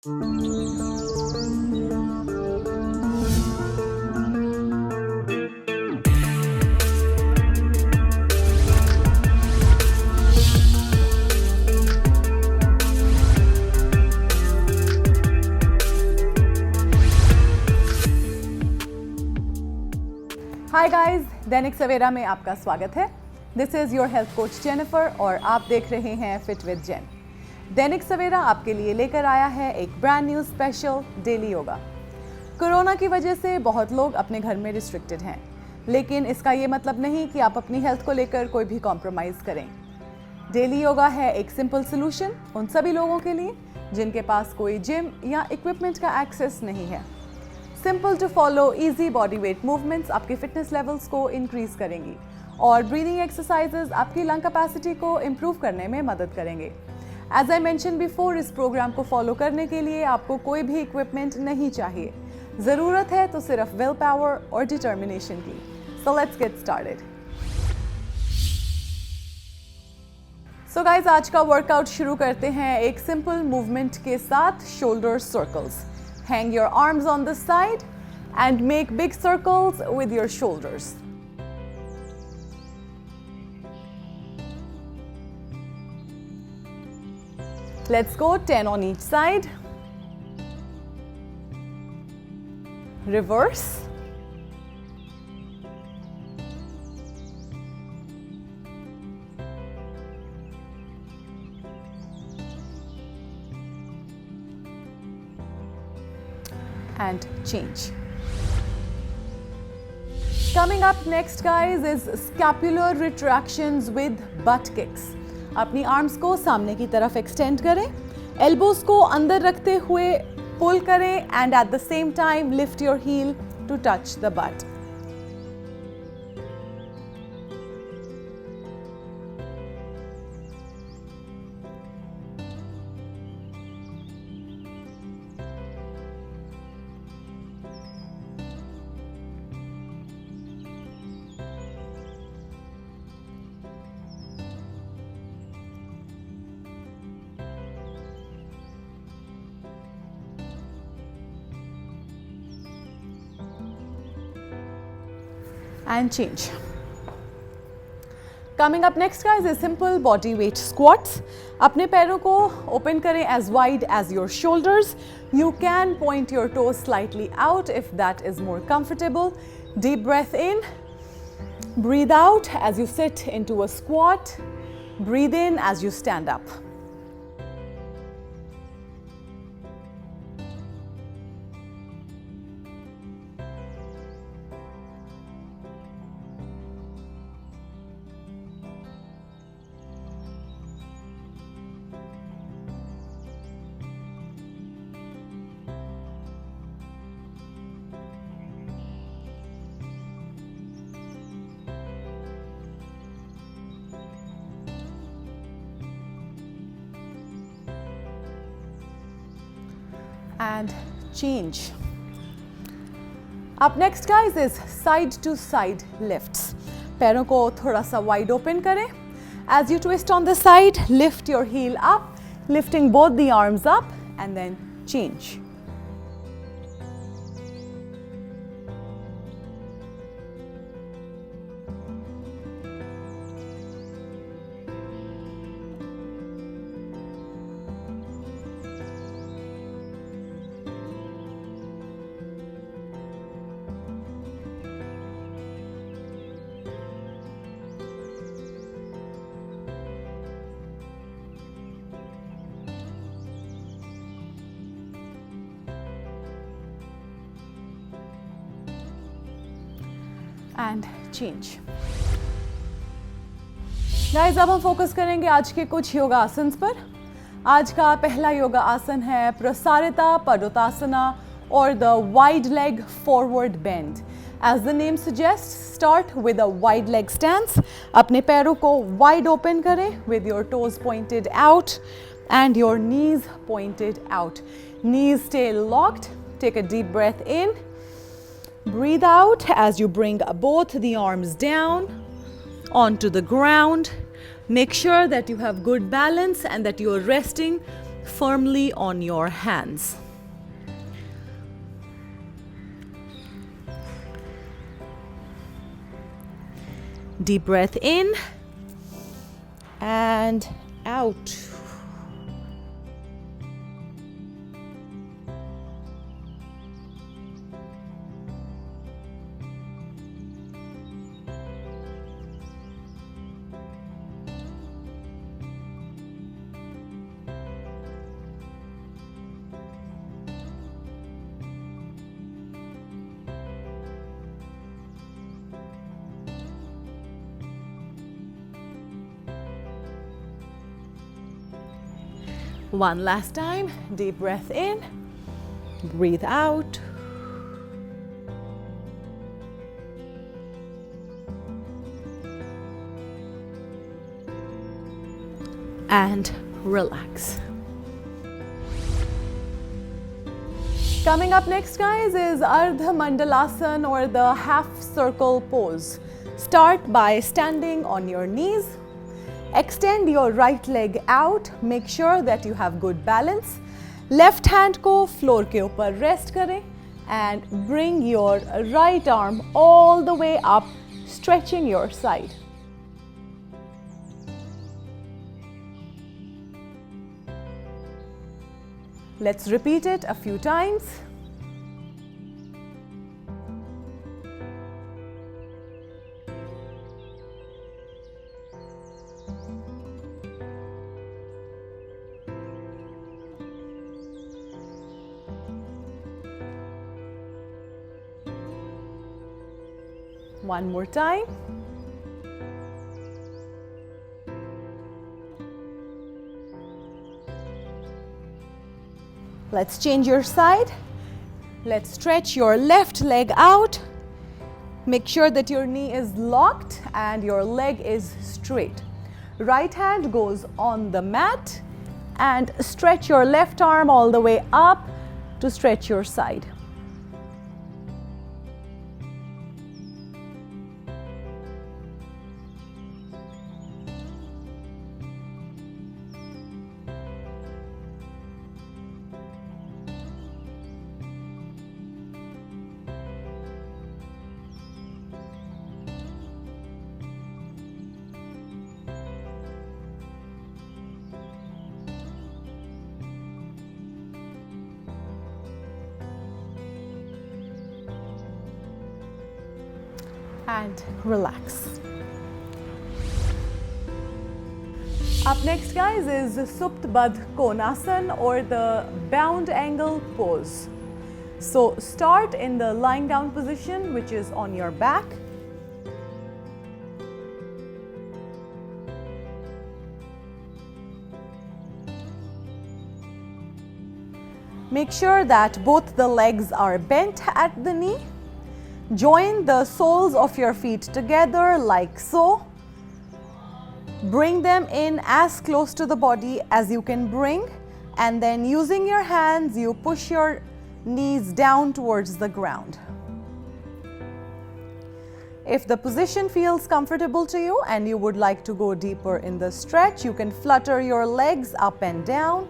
Hi guys, Dainik Savera में आपका स्वागत है। This is your health coach Jennifer और आप देख रहे हैं फिट विद जेन। दैनिक सवेरा आपके लिए लेकर आया है एक brand new special daily yoga. Corona की वजह से बहुत लोग अपने घर में रिस्ट्रिक्टेड हैं, लेकिन इसका ये मतलब नहीं कि आप अपनी हेल्थ को लेकर कोई भी कॉम्प्रोमाइज़ करें। डेली योगा है एक सिंपल सोल्यूशन उन सभी लोगों के लिए जिनके पास कोई जिम या इक्विपमेंट का एक्सेस नहीं है। Simple to follow easy body weight movements आपके फिटनेस लेवल्स को इंक्रीज करेंगी और ब्रीदिंग एक्सरसाइजेज आपकी लंग कैपेसिटी को इम्प्रूव करने में मदद करेंगे। एज आई मेंशन बिफोर, इस प्रोग्राम को फॉलो करने के लिए आपको कोई भी इक्विपमेंट नहीं चाहिए। ज़रूरत है तो सिर्फ विल पावर और डिटर्मिनेशन की। So let's get started. So guys, आज का वर्कआउट शुरू करते हैं एक सिंपल मूवमेंट के साथ, shoulder circles. Hang your arms on the side and make big circles with your shoulders. Let's go 10 on each side. Reverse. And change. Coming up next guys is scapular retractions with butt kicks. अपनी arms को सामने की तरफ extend करें, elbows को अंदर रखते हुए पुल करें and at the same time lift your heel to touch the butt. And change. Coming up next guys is simple body weight squats. अपने पैरों को open करें as wide as your shoulders. You can point your toes slightly out if that is more comfortable. Deep breath in. Breathe out as you sit into a squat. Breathe in as you stand up. And change. Up next guys is side to side lifts. पैरों को थोड़ा सा wide open करें. As you twist on the side, lift your heel up, lifting both the arms up and then change. And change. Guys, अब हम focus करेंगे आज के कुछ योगा आसन्स पर। आज का पहला योगा आसन है प्रसारिता पदोत्तासना और the wide leg forward bend. As the name suggests, start with a wide leg stance. अपने पैरों को wide open करें with your toes pointed out and your knees pointed out. Knees stay locked. Take a deep breath in. Breathe out as you bring both the arms down onto the ground. Make sure that you have good balance and that you are resting firmly on your hands. Deep breath in and out. One last time, deep breath in, breathe out. And relax. Coming up next, guys, is Ardha Mandalasana, or the half circle pose. Start by standing on your knees. Extend your right leg out. Make sure that you have good balance. Left hand को floor के ऊपर rest करें and bring your right arm all the way up, stretching your side. Let's repeat it a few times. One more time. Let's change your side. Let's stretch your left leg out. Make sure that your knee is locked and your leg is straight. Right hand goes on the mat and stretch your left arm all the way up to stretch your side. And relax. Up next, guys, is Supta Baddha Konasana, or the bound angle pose. So start in the lying down position, which is on your back. Make sure that both the legs are bent at the knee. Join the soles of your feet together like so. Bring them in as close to the body as you can bring, and then using your hands, you push your knees down towards the ground. If the position feels comfortable to you and you would like to go deeper in the stretch, you can flutter your legs up and down.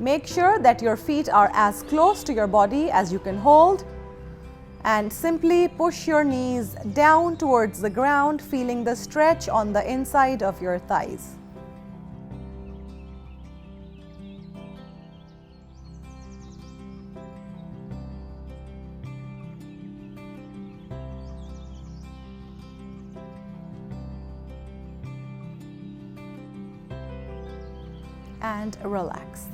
Make sure that your feet are as close to your body as you can hold, and simply push your knees down towards the ground, feeling the stretch on the inside of your thighs. And relax.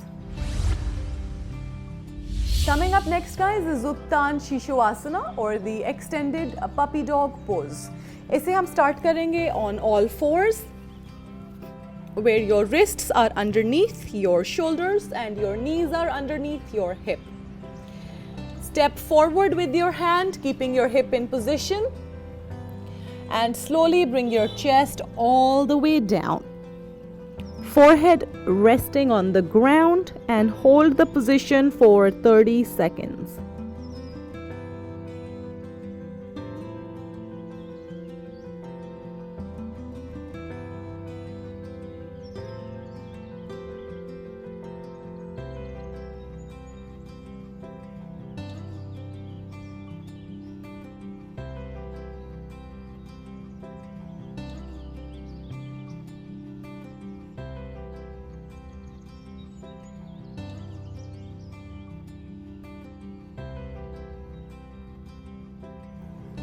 Coming up next, guys, is Uttan Shishasana, or the extended puppy dog pose. इसे हम start करेंगे on all fours, where your wrists are underneath your shoulders and your knees are underneath your hip. Step forward with your hand, keeping your hip in position, and slowly bring your chest all the way down. Forehead resting on the ground, and hold the position for 30 seconds.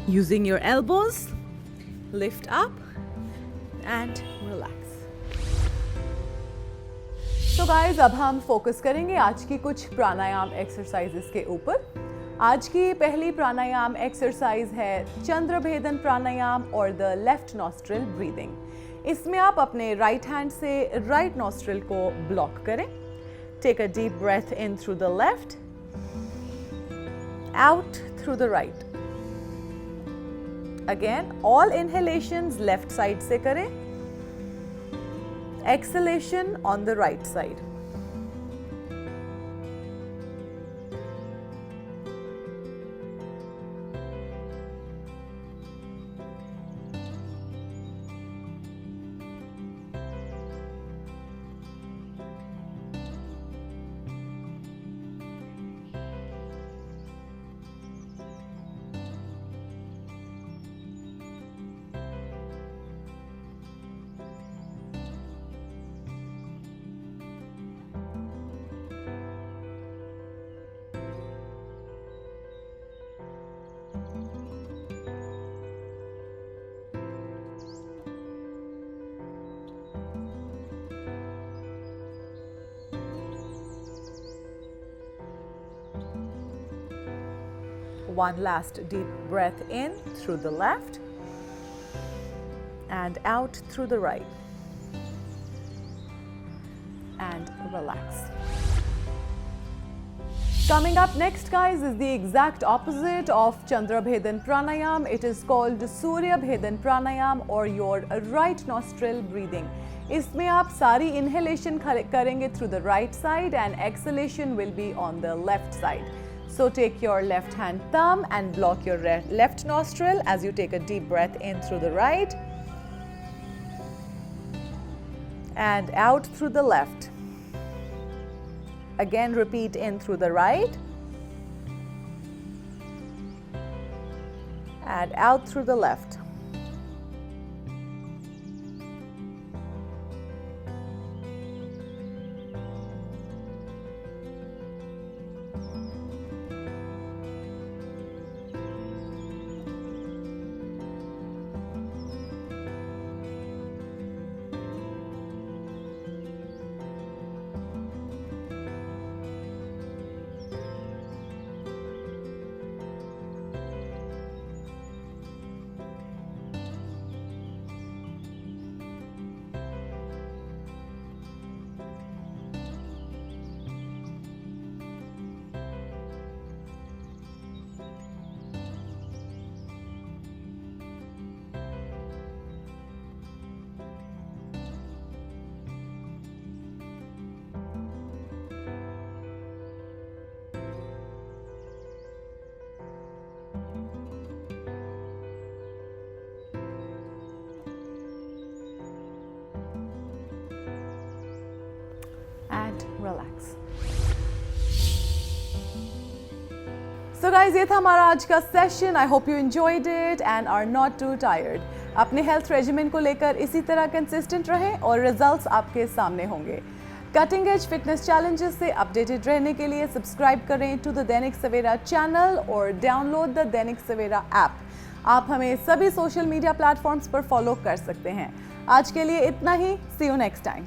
Using your elbows, lift up and relax. So guys, अब हम focus करेंगे आज की कुछ प्राणायाम exercises के ऊपर। आज की पहली प्राणायाम एक्सरसाइज है चंद्रभेदन प्राणायाम और द लेफ्ट नॉस्ट्रिल ब्रीदिंग। इसमें आप अपने राइट हैंड से राइट नॉस्ट्रिल को ब्लॉक करें। Take a deep breath in through the left, out through the right. Again all inhalations left side से करें, exhalation on the right side. One last deep breath in through the left and out through the right. And relax. Coming up next, guys, is the exact opposite of Chandrabhedan Pranayam. It is called Surya Bhedan Pranayam or your right nostril breathing. इसमें आप सारी inhalation करेंगे through the right side and exhalation will be on the left side. So take your left hand thumb and block your left nostril as you take a deep breath in through the right and out through the left. Again, repeat in through the right and out through the left. And relax. So guys, ये था हमारा आज का session. I hope you enjoyed it and are not too tired. अपने health regiment को लेकर इसी तरह कंसिस्टेंट रहें और रिजल्ट्स आपके सामने होंगे। कटिंग एज फिटनेस चैलेंजेस से अपडेटेड रहने के लिए सब्सक्राइब करें to the Dainik Savera channel और download the Dainik Savera app. आप हमें सभी सोशल मीडिया प्लेटफॉर्म्स पर फॉलो कर सकते हैं। आज के लिए इतना ही। सी यू नेक्स्ट टाइम।